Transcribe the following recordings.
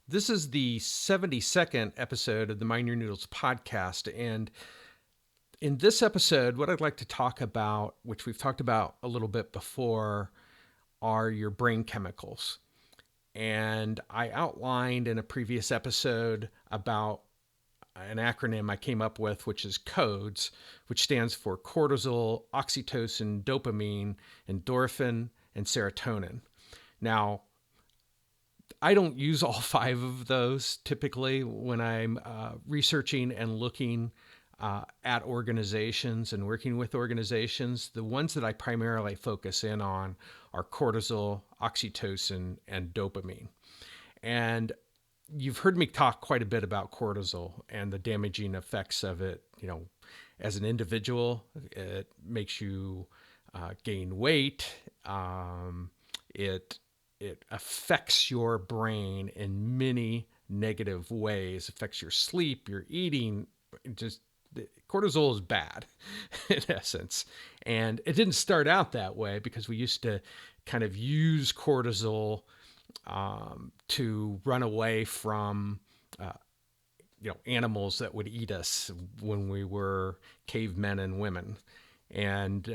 This is the 72nd episode of the Mind Your Noodles podcast. And in this episode, what I'd like to talk about, which we've talked about a little bit before, are your brain chemicals. And I outlined in a previous episode about an acronym I came up with, which is CODES, which stands for cortisol, oxytocin, dopamine, endorphin, and serotonin. Now, I don't use all five of those typically when I'm researching and looking at organizations and working with organizations. The ones that I primarily focus in on are cortisol, oxytocin, and dopamine. And you've heard me talk quite a bit about cortisol and the damaging effects of it. As an individual, it makes you gain weight. It affects your brain in many negative ways. It affects your sleep, your eating. Just cortisol is bad in essence. And it didn't start out that way because we used to kind of use cortisol to run away from animals that would eat us when we were cavemen and women. And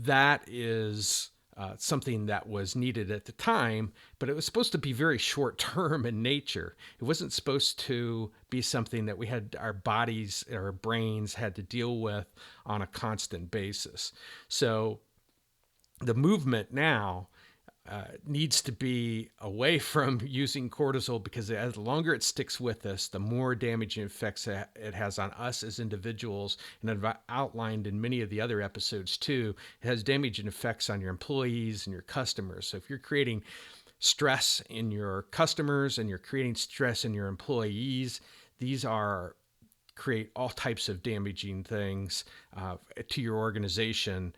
that is something that was needed at the time, but it was supposed to be very short term in nature. It wasn't supposed to be something that we had our bodies, our brains had to deal with on a constant basis. So the movement now needs to be away from using cortisol because the longer it sticks with us, the more damaging effects it has on us as individuals. And I've outlined in many of the other episodes too, it has damaging effects on your employees and your customers. So if you're creating stress in your customers and you're creating stress in your employees, these create all types of damaging things to your organization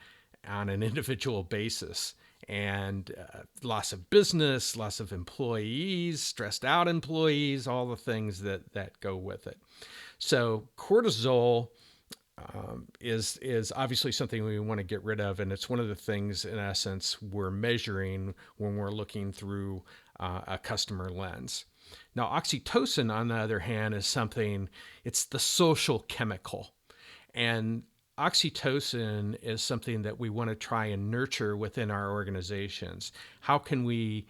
on an individual basis. And loss of business, loss of employees, stressed out employees, all the things that go with it. So cortisol is obviously something we want to get rid of, and it's one of the things, in essence, we're measuring when we're looking through a customer lens. Now, oxytocin, on the other hand, is something, it's the social chemical. And oxytocin is something that we want to try and nurture within our organizations. How can we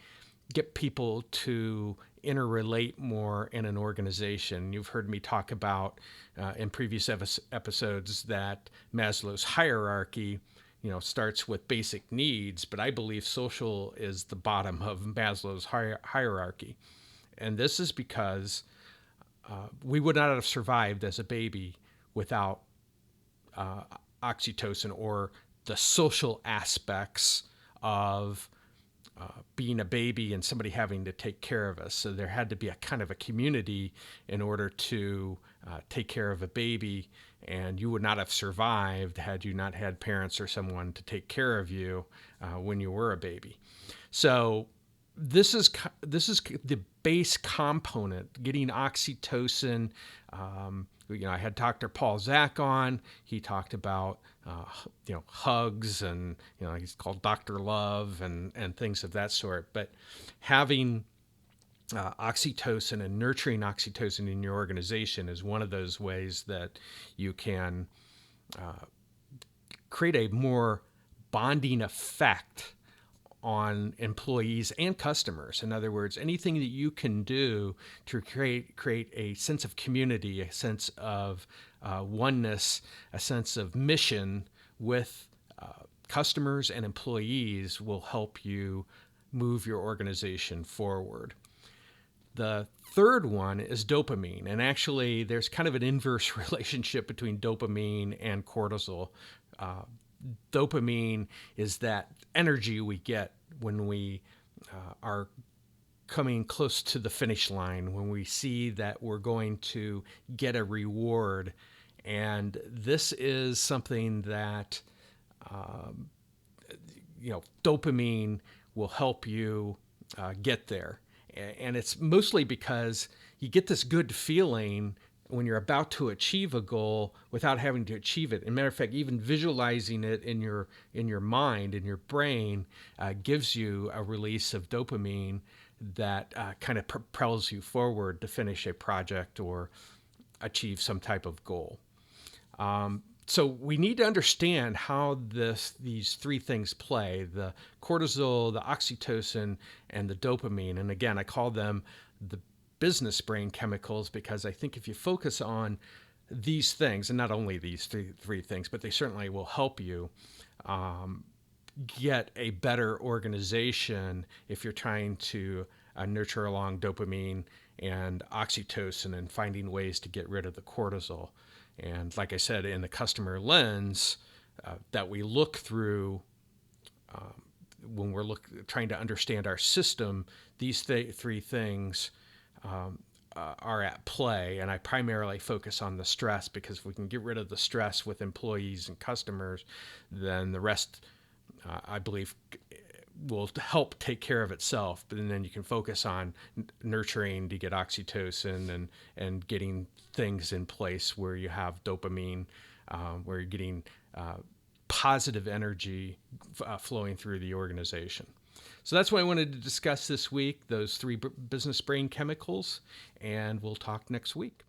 get people to interrelate more in an organization? You've heard me talk about in previous episodes that Maslow's hierarchy starts with basic needs, but I believe social is the bottom of Maslow's hierarchy. And this is because we would not have survived as a baby without oxytocin or the social aspects of being a baby and somebody having to take care of us. So there had to be a kind of a community in order to take care of a baby, and you would not have survived had you not had parents or someone to take care of you when you were a baby. So this is the base component, getting oxytocin. I had Dr. Paul Zak on. He talked about hugs, and he's called Dr. Love and things of that sort. But having oxytocin and nurturing oxytocin in your organization is one of those ways that you can create a more bonding effect on employees and customers. In other words, anything that you can do to create a sense of community, a sense of oneness, a sense of mission with customers and employees will help you move your organization forward. The third one is dopamine. And actually, there's kind of an inverse relationship between dopamine and cortisol. Dopamine is that energy we get when we are coming close to the finish line, when we see that we're going to get a reward. And this is something that, dopamine will help you get there. And it's mostly because you get this good feeling when you're about to achieve a goal without having to achieve it. As a matter of fact, even visualizing it in your mind, in your brain, gives you a release of dopamine that kind of propels you forward to finish a project or achieve some type of goal. So we need to understand how these three things play: the cortisol, the oxytocin, and the dopamine. And again, I call them the business brain chemicals because I think if you focus on these things, and not only these three things, but they certainly will help you get a better organization if you're trying to nurture along dopamine and oxytocin and finding ways to get rid of the cortisol. And like I said, in the customer lens that we look through when we're trying to understand our system, these three things are at play. And I primarily focus on the stress because if we can get rid of the stress with employees and customers, then the rest, I believe, will help take care of itself. But then you can focus on nurturing to get oxytocin and getting things in place where you have dopamine, where you're getting positive energy flowing through the organization. So that's what I wanted to discuss this week, those three business brain chemicals, and we'll talk next week.